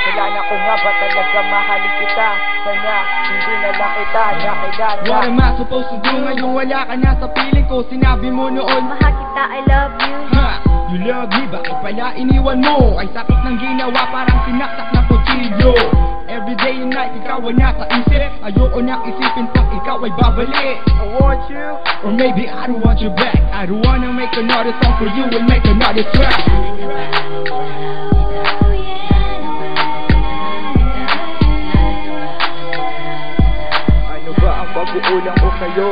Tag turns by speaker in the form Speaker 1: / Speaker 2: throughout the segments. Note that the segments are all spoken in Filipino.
Speaker 1: Kailangan ko nga ba talaga mahalin kita? Sana hindi na lang kita nakilala.
Speaker 2: What am I supposed to do ngayon wala ka na sa piling ko? Sinabi mo noon
Speaker 3: mahal kita, I love you.
Speaker 2: Ha? You love me, bakit pala iniwan mo? Ay sakit ng ginawa, parang sinaksak ng kutsilyo. Everyday and night, ikaw ay nasa isip. Ayoko nang isipin pang ikaw ay babalik.
Speaker 1: I want you,
Speaker 2: or maybe I don't want you back. I don't wanna make another song for you and make another track.
Speaker 1: Ano ba ang pag-uulang ko sa'yo?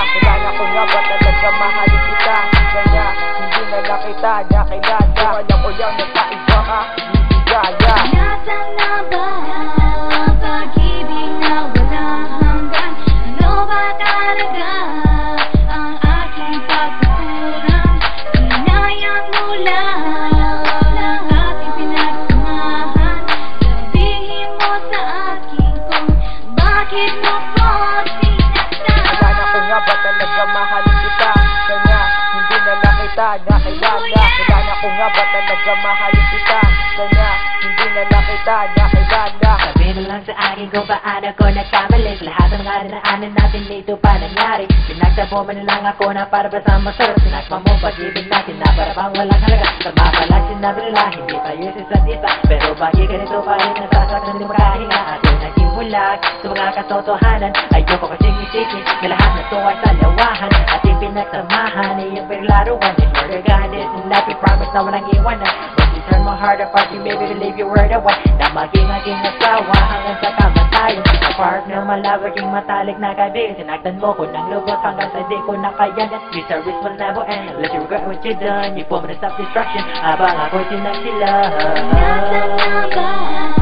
Speaker 1: Kailangan ko nga ba talaga mahalin kita? Kaya hindi na lang kita nakilala. Alam ko lang nagkaiba ka, hindi gaya.
Speaker 3: Nasaan na ba ang pag-ibig na walang hanggan? Ano ba talaga ang aking pagkukulang? Inayang mo lang ang ating pinagsamahan. Sabihin mo sa akin kung bakit mo ko
Speaker 1: Kailangan ko nga ba talaga mahalin kita? Kaya hindi na lang kita nakilala. Kailangan ko nga ba talaga mahalin kita? Kaya hindi na lang kita nakilala.
Speaker 4: Sabihin mo lang sa akin kung paano ko nagkamali. Sa lahat ng mga dinaanan natin dito pa nangyari. Pinagsabo mo na lang ako na para ba sa masarap. Sinakma mo pag-ibig natin na para bang walang halaga. Tama pa lang sinabi nila, hindi pa yun sa isa't isa. Pero bakit ganito pa rin nasasaktan din makahinga? Atin naging bulag sa mga katotohanan. Ayoko kasing isipin na lahat na to ay salawahan. Ating pinagsamahan, iyong paglaruan. In order God is in life, we promise na walang iwanan. But you turn my heart apart, you made me believe you were the one. Na maging asawa hanggang sa kamatayan. Sa partner malawaging matalik na kaibigan. Sinaktan mo ko ng lubos hanggang sa di ko nakayanan. Your service will never end, unless you regret what you done. You put me to self-destruction habang ako'y sinagsila.
Speaker 3: Nasaan na ba